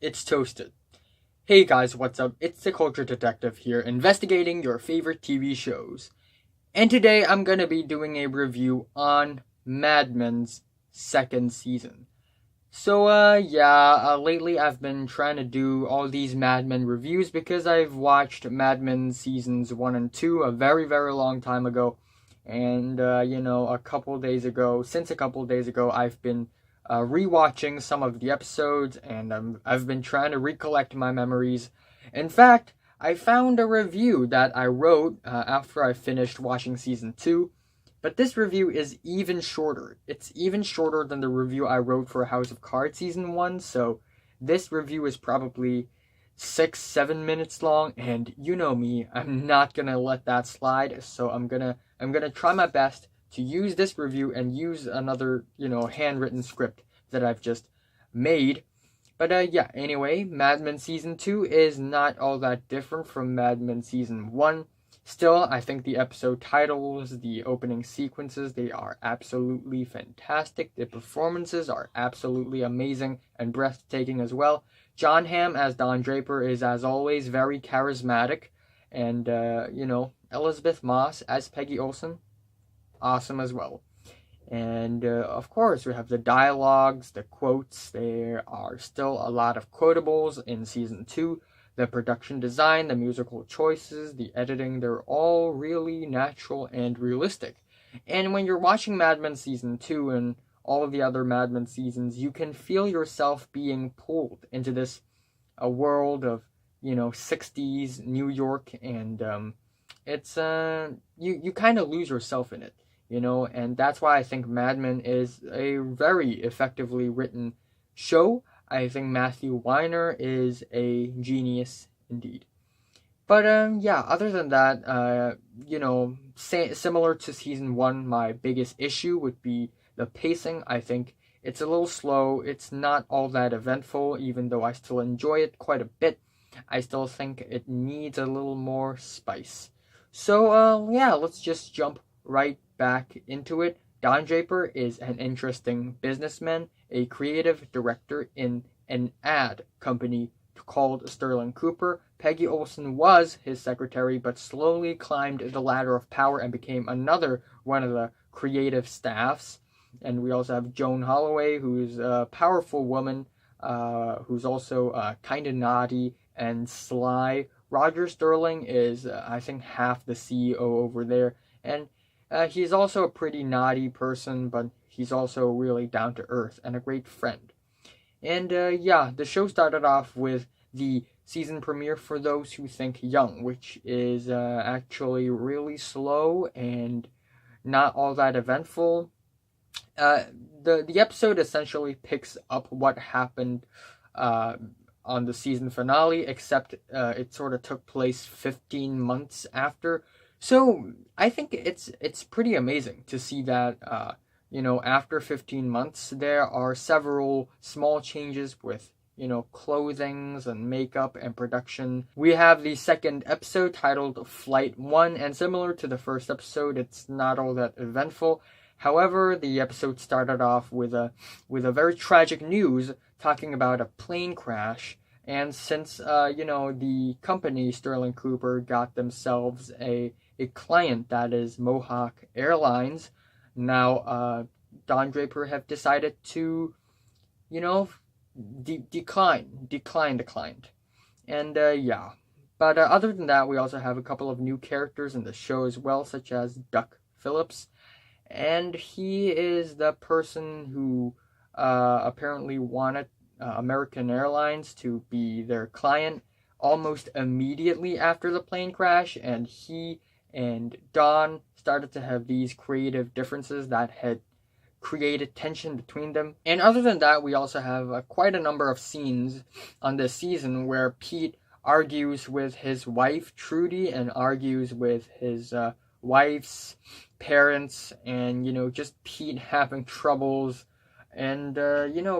It's toasted. Hey guys, what's up? It's the Culture Detective here, investigating your favorite TV shows. And today I'm gonna be doing a review on Mad Men's second season. Lately I've been trying to do all these Mad Men reviews because I've watched Mad Men seasons 1 and 2 a very, very long time ago. And, since a couple days ago, I've been rewatching some of the episodes, and I've been trying to recollect my memories. In fact, I found a review that I wrote after I finished watching season 2, but this review is even shorter. It's even shorter than the review I wrote for House of Cards season 1, so this review is probably 6-7 minutes long, and you know me, I'm not gonna let that slide, so I'm gonna try my best to use this review and use another, handwritten script that I've just made. But anyway, Mad Men Season 2 is not all that different from Mad Men Season 1. Still, I think the episode titles, the opening sequences, they are absolutely fantastic. The performances are absolutely amazing and breathtaking as well. John Hamm as Don Draper is, as always, very charismatic. And, Elizabeth Moss as Peggy Olson, awesome as well. And, of course, we have the dialogues, the quotes. There are still a lot of quotables in Season 2. The production design, the musical choices, the editing, they're all really natural and realistic. And when you're watching Mad Men Season 2 and all of the other Mad Men seasons, you can feel yourself being pulled into this a world of, 60s New York, and it's you kind of lose yourself in it, and that's why I think Mad Men is a very effectively written show. I think Matthew Weiner is a genius indeed. But other than that, similar to season 1, my biggest issue would be the pacing. I think it's a little slow. It's not all that eventful, even though I still enjoy it quite a bit. I still think it needs a little more spice. So, let's just jump right back into it. Don Draper is an interesting businessman, a creative director in an ad company called Sterling Cooper. Peggy Olson was his secretary, but slowly climbed the ladder of power and became another one of the creative staffs. And we also have Joan Holloway, who's a powerful woman, who's also kind of naughty and sly. Roger Sterling is, I think, half the CEO over there, and he's also a pretty naughty person, but he's also really down to earth and a great friend. And the show started off with the season premiere for those who think young, which is actually really slow and not all that eventful. The episode essentially picks up what happened on the season finale, except it sort of took place 15 months after. So I think it's pretty amazing to see that after 15 months there are several small changes with clothings and makeup and production. We have the second episode titled Flight 1, and similar to the first episode, it's not all that eventful. However, the episode started off with a very tragic news talking about a plane crash. And since the company Sterling Cooper got themselves a client that is Mohawk Airlines, now Don Draper have decided to decline the client. And but other than that, we also have a couple of new characters in the show as well, such as Duck Phillips. And he is the person who apparently wanted American Airlines to be their client almost immediately after the plane crash, and he and Don started to have these creative differences that had created tension between them. And other than that, we also have quite a number of scenes on this season where Pete argues with his wife Trudy and argues with his wife's parents, and just Pete having troubles. And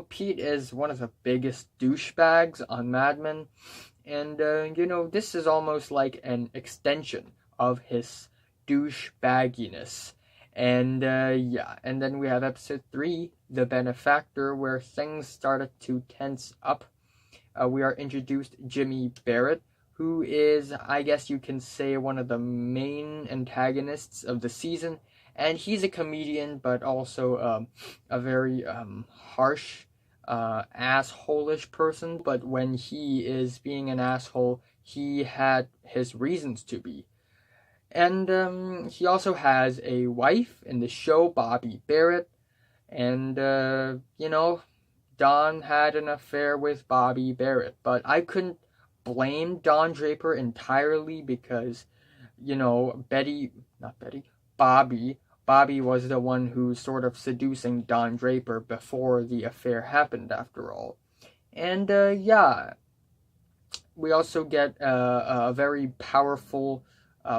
Pete is one of the biggest douchebags on Mad Men, and this is almost like an extension of his douchebagginess. And and then we have episode 3, The Benefactor, where things started to tense up. we are introduced Jimmy Barrett, who is, I guess you can say, one of the main antagonists of the season. And he's a comedian, but also a very harsh, asshole-ish person. But when he is being an asshole, he had his reasons to be. And he also has a wife in the show, Bobby Barrett. And, Don had an affair with Bobby Barrett. But I couldn't blame Don Draper entirely because, Bobby was the one who's sort of seducing Don Draper before the affair happened, after all. And, we also get a very powerful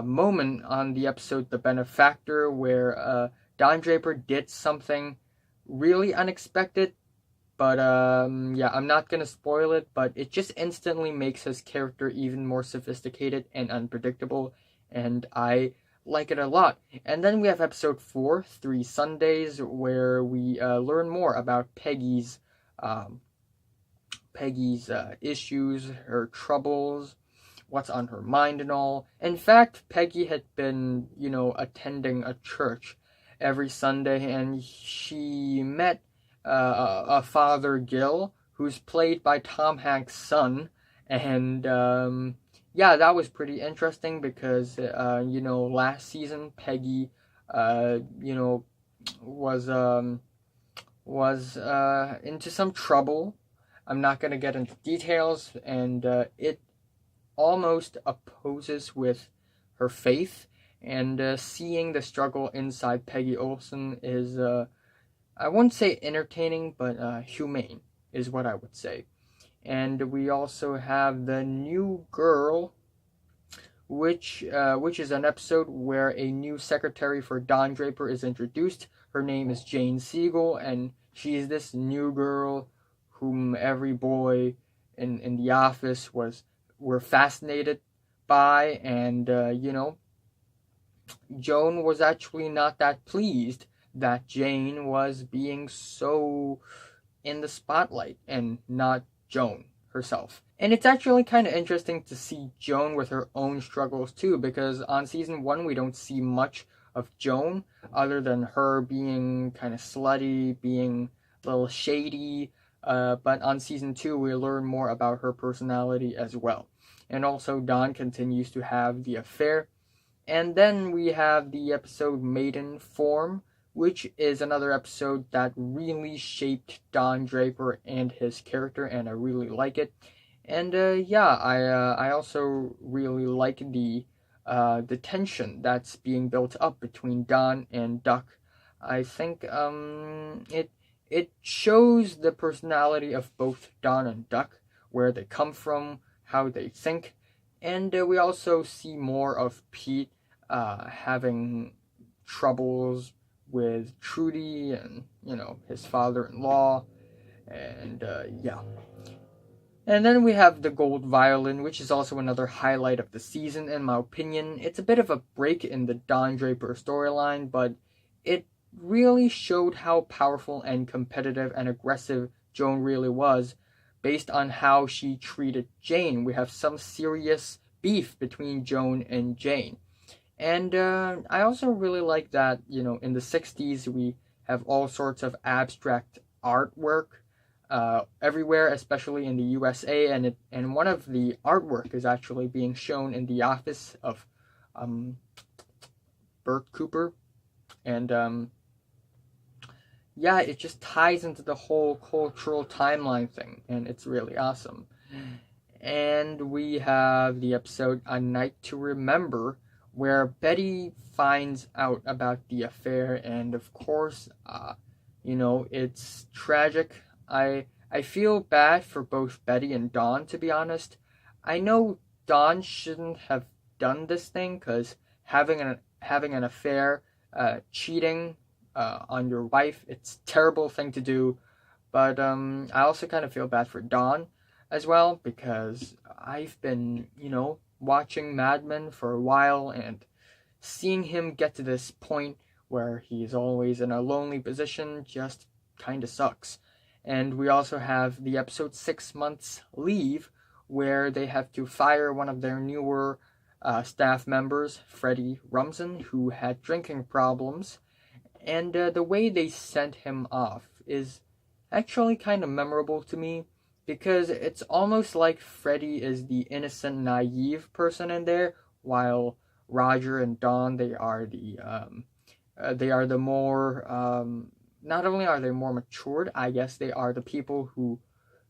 moment on the episode The Benefactor, where Don Draper did something really unexpected. But I'm not gonna spoil it, but it just instantly makes his character even more sophisticated and unpredictable, and I like it a lot. And then we have episode 4, 3 Sundays, where we learn more about Peggy's issues, her troubles, what's on her mind and all. In fact, Peggy had been, attending a church every Sunday, and she met a Father Gill, who's played by Tom Hanks' son, and that was pretty interesting because last season Peggy was into some trouble. I'm not gonna get into details, and it almost opposes with her faith, and seeing the struggle inside Peggy Olson is I wouldn't say entertaining, but humane is what I would say. And we also have The New Girl, which is an episode where a new secretary for Don Draper is introduced. Her name is Jane Siegel, and she's this new girl whom every boy in the office were fascinated by, and Joan was actually not that pleased that Jane was being so in the spotlight and not Joan herself. And it's actually kind of interesting to see Joan with her own struggles too, because on season 1 we don't see much of Joan other than her being kind of slutty, being a little shady, but on season 2 we learn more about her personality as well. And also Don continues to have the affair. And then we have the episode Maiden Form, which is another episode that really shaped Don Draper and his character, and I really like it. And I also really like the tension that's being built up between Don and Duck. I think it shows the personality of both Don and Duck, where they come from, how they think, and we also see more of Pete having troubles with Trudy and, his father-in-law, and And then we have the Gold Violin, which is also another highlight of the season, in my opinion. It's a bit of a break in the Don Draper storyline, but it really showed how powerful and competitive and aggressive Joan really was, based on how she treated Jane. We have some serious beef between Joan and Jane. And I also really like that, in the 60s we have all sorts of abstract artwork everywhere, especially in the USA, and one of the artwork is actually being shown in the office of Bert Cooper. And it just ties into the whole cultural timeline thing, and it's really awesome. And we have the episode A Night to Remember, where Betty finds out about the affair, and of course, it's tragic. I feel bad for both Betty and Dawn, to be honest. I know Dawn shouldn't have done this thing, because having an affair, cheating on your wife, it's a terrible thing to do. But I also kind of feel bad for Dawn as well, because I've been, watching Mad Men for a while, and seeing him get to this point where he's always in a lonely position just kind of sucks. And we also have the episode 6 Months Leave, where they have to fire one of their newer staff members, Freddie Rumsen, who had drinking problems. And the way they sent him off is actually kind of memorable to me, because it's almost like Freddie is the innocent, naive person in there, while Roger and Dawn, they are the more not only are they more matured, I guess they are the people who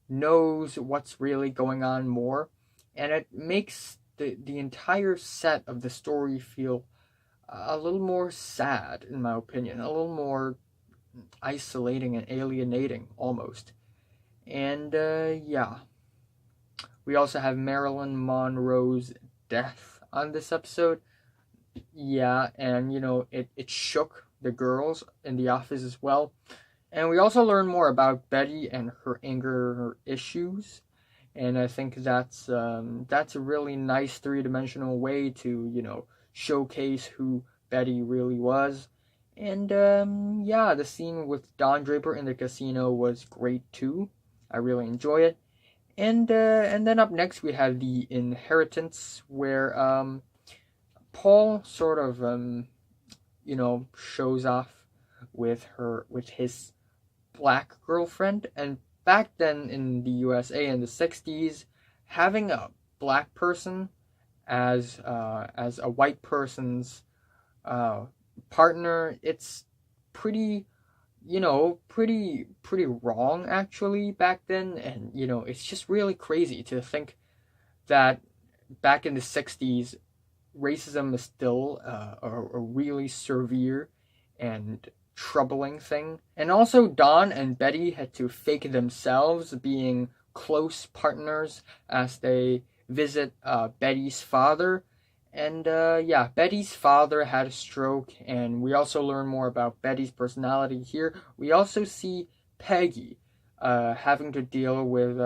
knows what's really going on more, and it makes the entire set of the story feel a little more sad, in my opinion, a little more isolating and alienating almost. And yeah, we also have Marilyn Monroe's death on this episode. Yeah, and it shook the girls in the office as well. And we also learn more about Betty and her anger issues. And I think that's a really nice three-dimensional way to showcase who Betty really was. And yeah, the scene with Don Draper in the casino was great too. I really enjoy it. And then up next we have the inheritance, where Paul sort of shows off with his black girlfriend. And back then in the USA in the 60s, having a black person as a white person's partner, it's pretty pretty wrong actually back then. And it's just really crazy to think that back in the 60s racism is still a really severe and troubling thing. And also Don and Betty had to fake themselves being close partners as they visit Betty's father. And yeah, Betty's father had a stroke, and we also learn more about Betty's personality here. We also see Peggy having to deal with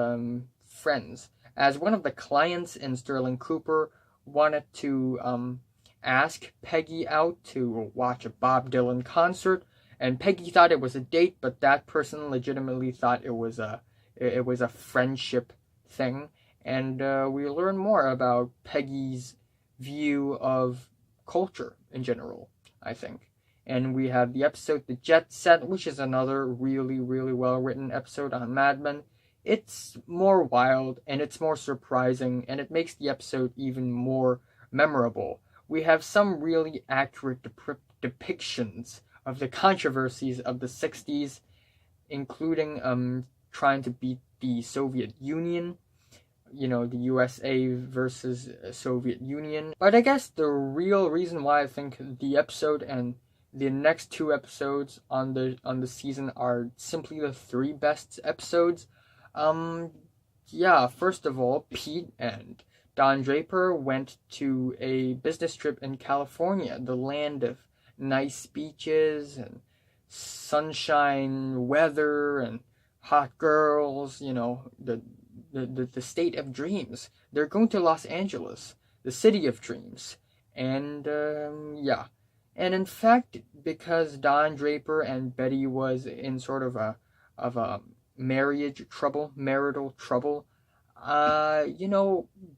friends, as one of the clients in Sterling Cooper wanted to ask Peggy out to watch a Bob Dylan concert, and Peggy thought it was a date, but that person legitimately thought it was a friendship thing. And we learn more about Peggy's view of culture in general, I think. And we have the episode The Jet Set, which is another really, really well written episode on Mad Men. It's more wild and it's more surprising, and it makes the episode even more memorable. We have some really accurate depictions of the controversies of the 60s, including trying to beat the Soviet Union, the USA versus Soviet Union. But I guess the real reason why I think the episode and the next two episodes on the season are simply the three best episodes. Yeah, first of all, Pete and Don Draper went to a business trip in California, the land of nice beaches and sunshine weather and hot girls, the state of dreams. They're going to Los Angeles, the city of dreams. And yeah. And in fact, because Don Draper and Betty was in sort of a marital trouble,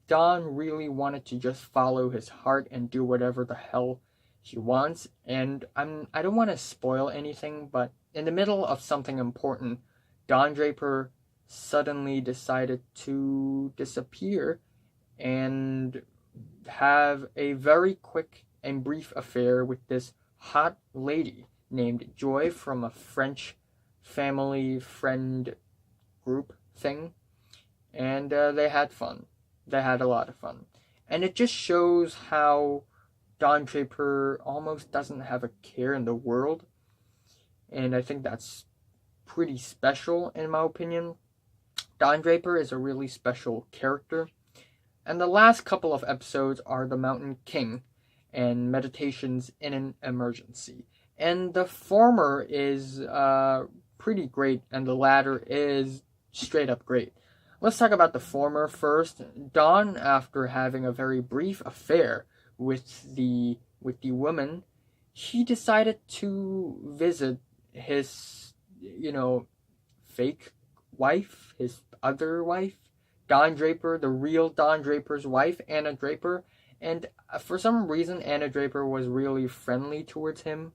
Don really wanted to just follow his heart and do whatever the hell he wants. And I don't want to spoil anything, but in the middle of something important, Don Draper suddenly decided to disappear and have a very quick and brief affair with this hot lady named Joy from a French family friend group thing. And they had fun. They had a lot of fun. And it just shows how Don Draper almost doesn't have a care in the world. And I think that's pretty special, in my opinion. Don Draper is a really special character. And the last couple of episodes are The Mountain King and Meditations in an Emergency. And the former is pretty great, and the latter is straight up great. Let's talk about the former first. Don, after having a very brief affair with the woman, he decided to visit his, fake wife, his other wife, Don Draper, the real Don Draper's wife, Anna Draper. And for some reason, Anna Draper was really friendly towards him.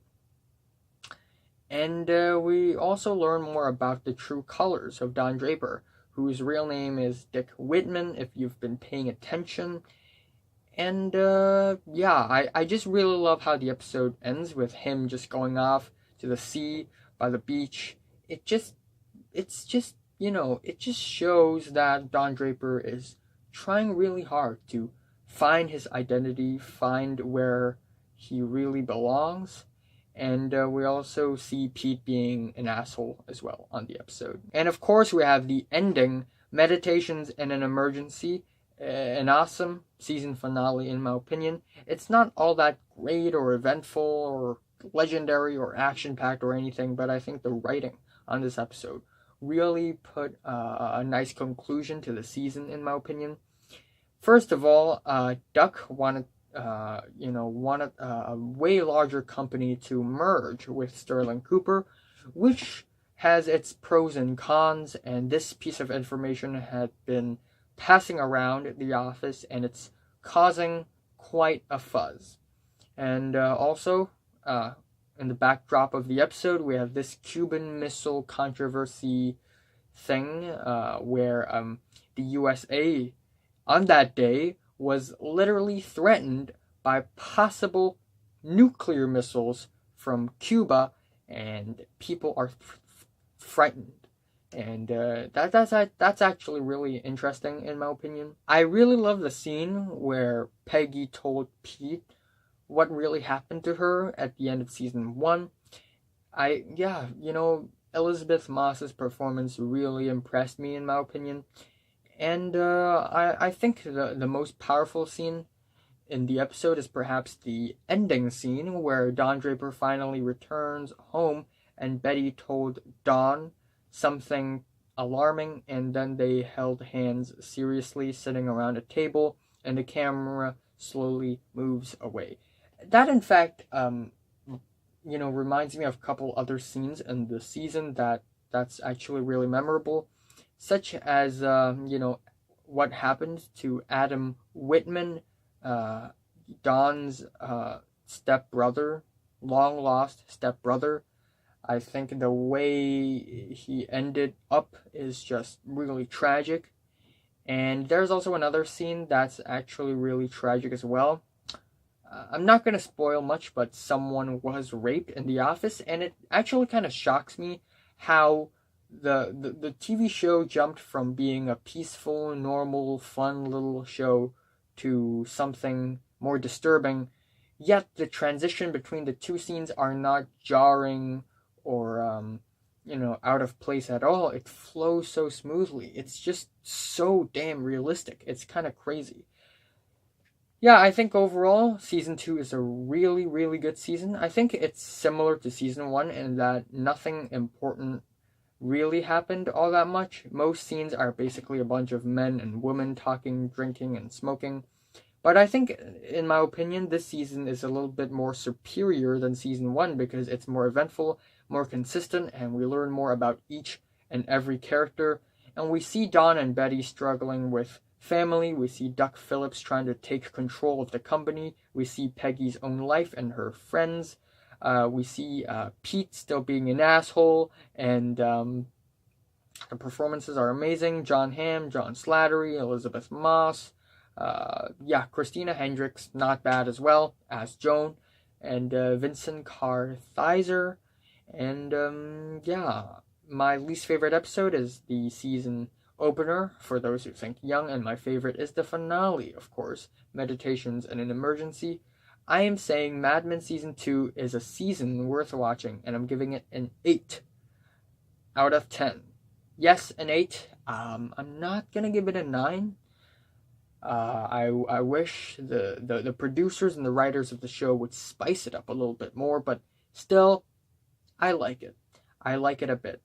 And we also learn more about the true colors of Don Draper, whose real name is Dick Whitman, if you've been paying attention. And yeah, I just really love how the episode ends with him just going off to the sea by the beach. It just shows that Don Draper is trying really hard to find his identity, find where he really belongs. And we also see Pete being an asshole as well on the episode. And of course, we have the ending, Meditations in an Emergency, an awesome season finale in my opinion. It's not all that great or eventful or legendary or action-packed or anything, but I think the writing on this episode really put a nice conclusion to the season in my opinion. First of all, Duck wanted a way larger company to merge with Sterling Cooper, which has its pros and cons, and this piece of information had been passing around the office, and it's causing quite a fuzz. And also, in the backdrop of the episode, we have this Cuban Missile Controversy thing, where the USA, on that day, was literally threatened by possible nuclear missiles from Cuba, and people are frightened. And that's actually really interesting in my opinion. I really love the scene where Peggy told Pete what really happened to her at the end of season 1. Elizabeth Moss's performance really impressed me in my opinion. And I think the most powerful scene in the episode is perhaps the ending scene where Don Draper finally returns home and Betty told Don something alarming, and then they held hands seriously sitting around a table and the camera slowly moves away. That in fact reminds me of a couple other scenes in the season that's actually really memorable, such as what happened to Adam Whitman, Don's stepbrother, long lost stepbrother. I think the way he ended up is just really tragic. And there's also another scene that's actually really tragic as well. I'm not going to spoil much, but someone was raped in the office, and it actually kind of shocks me how the TV show jumped from being a peaceful, normal, fun little show to something more disturbing, yet the transition between the two scenes are not jarring or out of place at all. It flows so smoothly. It's just so damn realistic. It's kind of crazy. Yeah, I think overall, Season 2 is a really, really good season. I think it's similar to Season 1 in that nothing important really happened all that much. Most scenes are basically a bunch of men and women talking, drinking, and smoking. But I think, in my opinion, this season is a little bit more superior than Season 1 because it's more eventful, more consistent, and we learn more about each and every character. And we see Don and Betty struggling with family. We see Duck Phillips trying to take control of the company. We see Peggy's own life and her friends. We see Pete still being an asshole, and the performances are amazing. John Hamm, John Slattery, Elizabeth Moss. Christina Hendricks, not bad as well, as Joan. And Vincent Kartheiser. And my least favorite episode is the season opener, for those who think young, and my favorite is the finale, of course, Meditations in an Emergency. I am saying Mad Men Season 2 is a season worth watching, and I'm giving it an 8 out of 10. Yes, an 8. I'm not gonna give it a 9. I wish the producers and the writers of the show would spice it up a little bit more, but still, I like it. I like it a bit.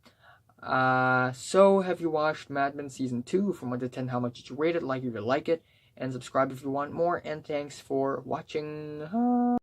So have you watched Mad Men Season 2? From 1 to 10, how much did you rate it? Like if you like it, and subscribe if you want more, and thanks for watching.